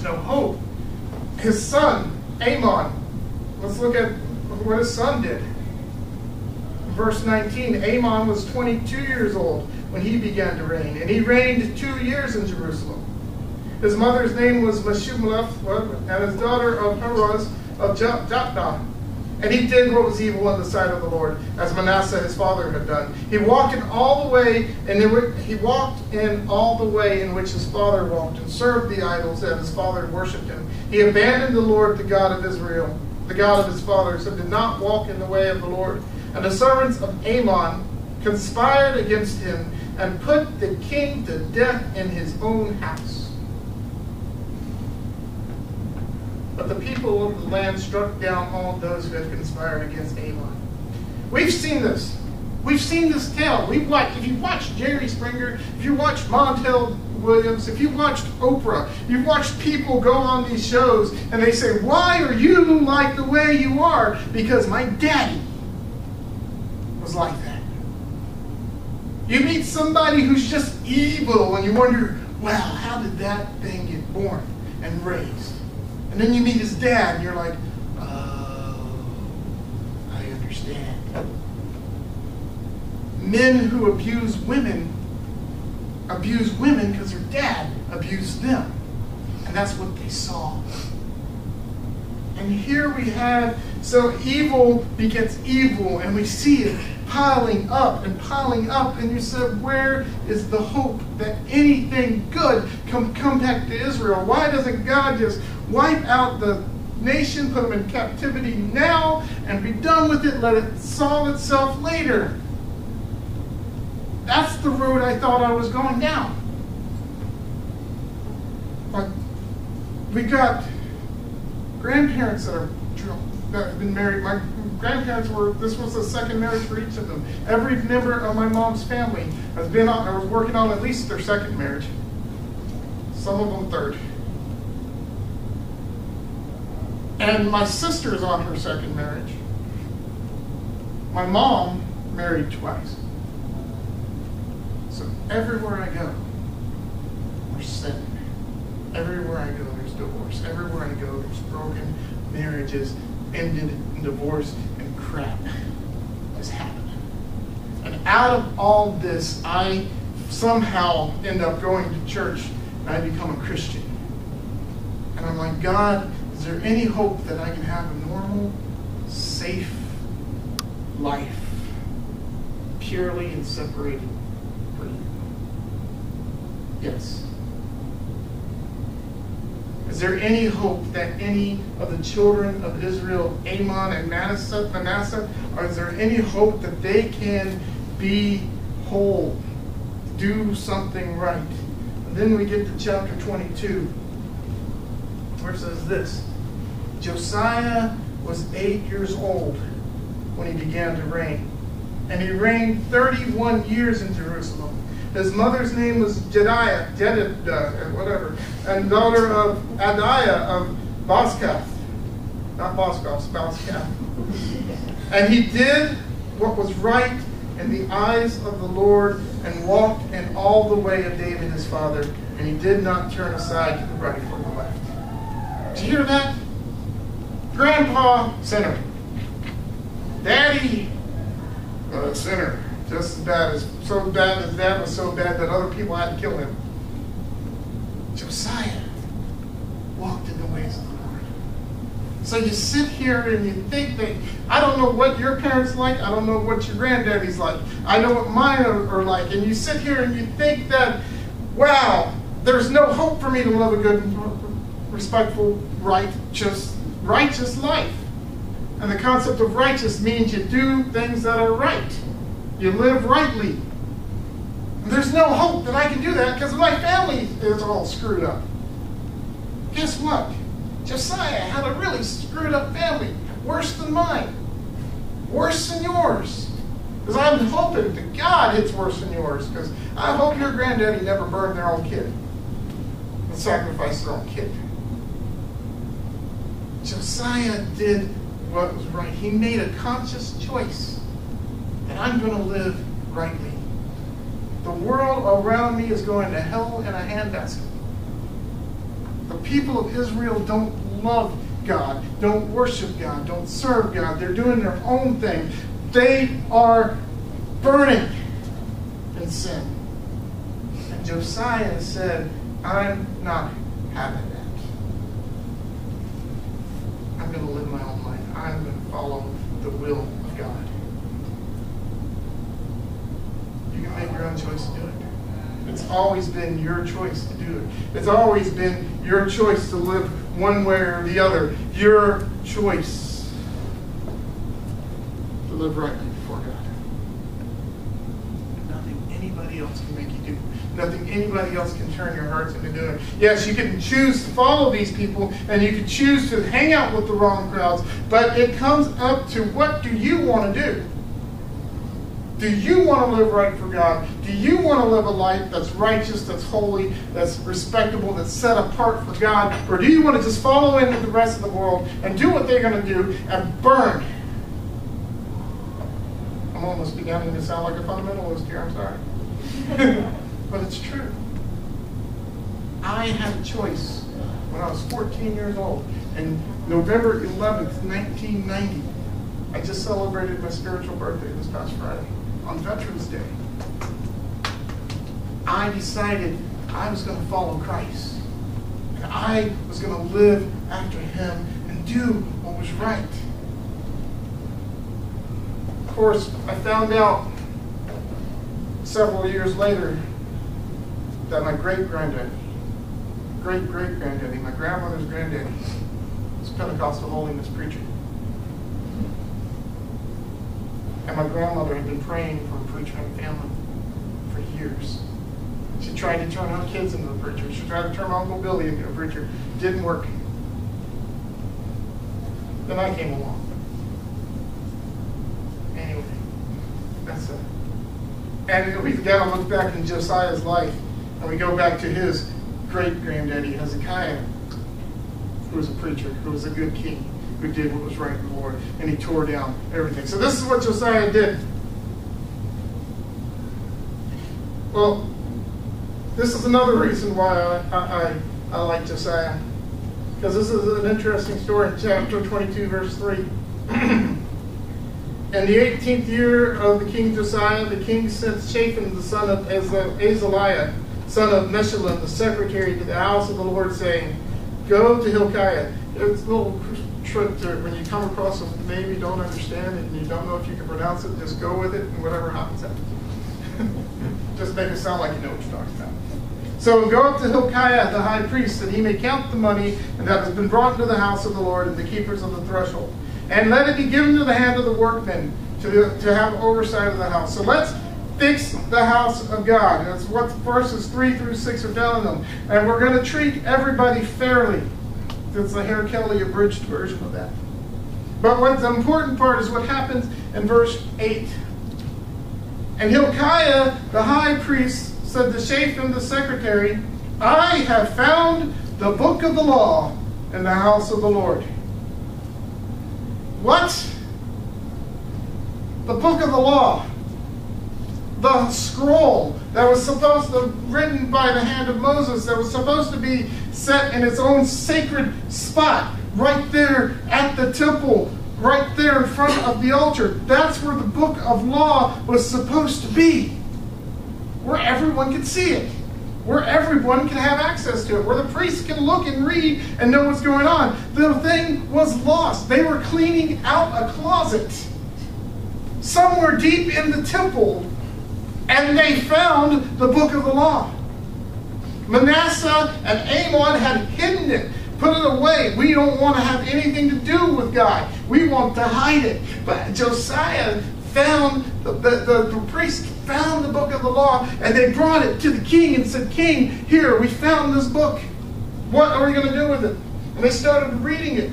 there's no hope. His son, Amon, let's look at what his son did. Verse 19, Amon was 22 years old when he began to reign, and he reigned 2 years in Jerusalem. His mother's name was Meshullemeth, and his daughter of Haraz of Japnah. And he did what was evil in the sight of the Lord, as Manasseh his father had done. He walked in all the way, in which his father walked, and served the idols that his father worshipped him. He abandoned the Lord, the God of Israel, the God of his fathers, and did not walk in the way of the Lord. And the servants of Amon conspired against him, and put the king to death in his own house. But the people of the land struck down all those who had conspired against Amon. We've seen this. We've seen this tale. If you watch Jerry Springer, if you watch Montel Williams, if you watched Oprah, you've watched people go on these shows and they say, why are you like the way you are? Because my daddy was like that. You meet somebody who's just evil and you wonder, wow, how did that thing get born and raised? And then you meet his dad and you're like, oh, I understand. Men who abuse women because their dad abused them. And that's what they saw. And here we have, so evil begets evil, and we see it piling up, and you said, where is the hope that anything good come back to Israel? Why doesn't God just wipe out the nation, put them in captivity now, and be done with it, let it solve itself later? That's the road I thought I was going down. But we got grandparents that have been married. My grandparents this was the second marriage for each of them. Every member of my mom's family has been on, or was working on at least their second marriage. Some of them third. And my sister's on her second marriage. My mom married twice. So everywhere I go, there's sin. Everywhere I go, there's divorce. Everywhere I go, there's broken marriages, ended in divorce, and crap is happening. And out of all this, I somehow end up going to church, and I become a Christian. And I'm like, God, is there any hope that I can have a normal, safe life, purely and separated for you? Yes. Is there any hope that any of the children of Israel, Amon and Manasseh, or is there any hope that they can be whole, do something right? And then we get to chapter 22, where it says this: Josiah was 8 years old when he began to reign, and he reigned 31 years in Jerusalem. His mother's name was Jedidah, and daughter of Adiah of Boskath. Not Boskath, Boskath. And he did what was right in the eyes of the Lord, and walked in all the way of David his father, and he did not turn aside to the right or the left. Did you hear that? Grandpa, sinner. Daddy, sinner. Just as bad as that was so bad that other people had to kill him. Josiah walked in the ways of the Lord. So you sit here and you think that, I don't know what your parents like, I don't know what your granddaddy's like, I know what mine are like, and you sit here and you think that, wow, there's no hope for me to live a good, respectful, righteous life. And the concept of righteous means you do things that are right. You live rightly. There's no hope that I can do that because my family is all screwed up. Guess what? Josiah had a really screwed up family. Worse than mine. Worse than yours. Because I'm hoping to God it's worse than yours. Because I hope your granddaddy never burned their own kid and sacrificed their own kid. Josiah did what was right. He made a conscious choice that I'm going to live rightly. The world around me is going to hell in a handbasket. The people of Israel don't love God, don't worship God, don't serve God. They're doing their own thing. They are burning in sin. And Josiah said, I'm not having that. I'm going to live my own life. I'm going to follow the will of God. You can make your own choice to do it. It's always been your choice to do it. It's always been your choice to live one way or the other. Your choice to live rightly before God. Nothing anybody else can make you do. Nothing anybody else can turn your hearts into doing. Yes, you can choose to follow these people, and you can choose to hang out with the wrong crowds, but it comes up to, what do you want to do? Do you want to live right for God? Do you want to live a life that's righteous, that's holy, that's respectable, that's set apart for God? Or do you want to just follow in with the rest of the world and do what they're going to do and burn? I'm almost beginning to sound like a fundamentalist here, I'm sorry. But it's true. I had a choice when I was 14 years old. And November 11th, 1990, I just celebrated my spiritual birthday this past Friday. On Veterans Day, I decided I was going to follow Christ. And I was going to live after Him and do what was right. Of course, I found out several years later that my great-granddaddy, my grandmother's granddaddy, was a Pentecostal holiness preacher. And my grandmother had been praying for a preacher in the family for years. She tried to turn her kids into a preacher. She tried to turn my Uncle Billy into a preacher. Didn't work. Then I came along. Anyway, that's it. And we gotta look back in Josiah's life, and we go back to his great-granddaddy, Hezekiah, who was a preacher, who was a good king, who did what was right in the Lord, and he tore down everything. So this is what Josiah did. Well, this is another reason why I like Josiah, because this is an interesting story in chapter 22, verse 3. In the 18th year of the king Josiah, the king sent Shaphan, the son of Azaliah, son of Meshullam, the secretary, to the house of the Lord, saying, Go to Hilkiah. It's a little trick to when you come across a name you don't understand and you don't know if you can pronounce it, just go with it, and whatever happens, happens. Just make it sound like you know what you're talking about. So go up to Hilkiah, the high priest, that he may count the money and that has been brought into the house of the Lord and the keepers of the threshold. And let it be given to the hand of the workmen to have oversight of the house. So let's fix the house of God. That's what verses 3 through 6 are telling them. And we're going to treat everybody fairly. That's the Harry Kelly abridged version of that. But what the important part is what happens in verse 8. And Hilkiah, the high priest, said to Shaphan, the secretary, I have found the book of the law in the house of the Lord. What? The book of the law. The scroll that was supposed to, written by the hand of Moses, that was supposed to be set in its own sacred spot, right there at the temple, right there in front of the altar. That's where the book of law was supposed to be. Where everyone could see it. Where everyone can have access to it. Where the priests can look and read and know what's going on. The thing was lost. They were cleaning out a closet somewhere deep in the temple, and they found the book of the law. Manasseh and Amon had hidden it, put it away. We don't want to have anything to do with God. We want to hide it. But Josiah found, the priest found the book of the law, and they brought it to the king and said, King, here, we found this book. What are we going to do with it? And they started reading it.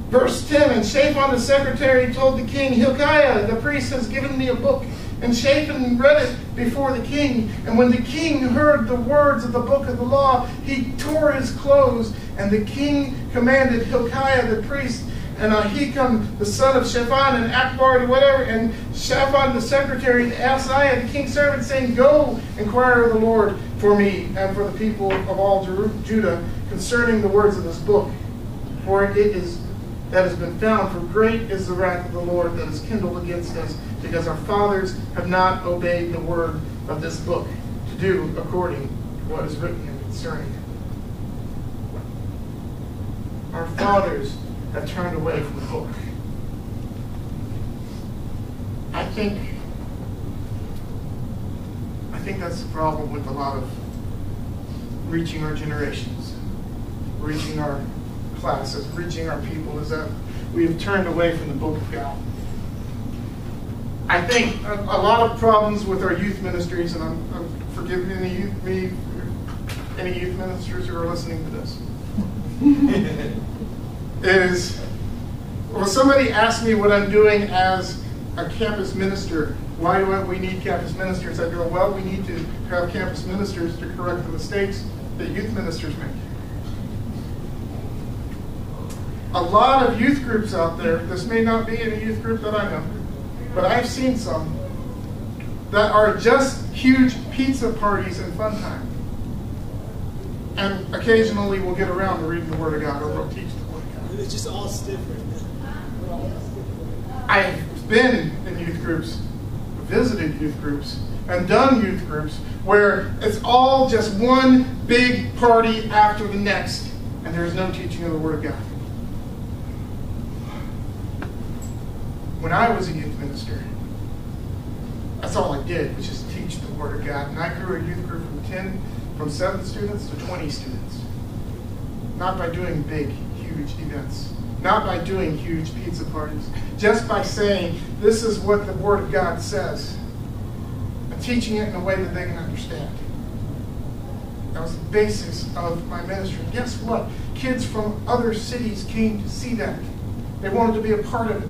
Verse 10, and Shaphan the secretary told the king, Hilkiah, the priest, has given me a book. And Shaphan read it before the king. And when the king heard the words of the book of the law, he tore his clothes. And the king commanded Hilkiah the priest and Ahikam, the son of Shaphan, and Akbar, whatever, and Shaphan, the secretary, and Asaiah, the king's servant, saying, Go, inquire of the Lord for me and for the people of all Judah concerning the words of this book. For it is that has been found, for great is the wrath of the Lord that is kindled against us, because our fathers have not obeyed the word of this book, to do according to what is written concerning it. Our fathers have turned away from the book. I think that's the problem with a lot of reaching our generations, reaching our classes, reaching our people, is that we have turned away from the book of God. I think a lot of problems with our youth ministries, and I'm forgiving any youth ministers who are listening to this, is, well, somebody asked me what I'm doing as a campus minister. Why do we need campus ministers? I go, well, we need to have campus ministers to correct the mistakes that youth ministers make. A lot of youth groups out there, this may not be in a youth group that I know, but I've seen some that are just huge pizza parties and fun time. And occasionally we'll get around to reading the Word of God, or we'll teach the Word of God. It's just all stiff right now. I've been in youth groups, visited youth groups, and done youth groups where it's all just one big party after the next, and there's no teaching of the Word of God. When I was a youth minister, that's all I did, was just teach the Word of God. And I grew a youth group from 7 students to 20 students. Not by doing big, huge events. Not by doing huge pizza parties. Just by saying, this is what the Word of God says. And teaching it in a way that they can understand. That was the basis of my ministry. And guess what? Kids from other cities came to see that. They wanted to be a part of it.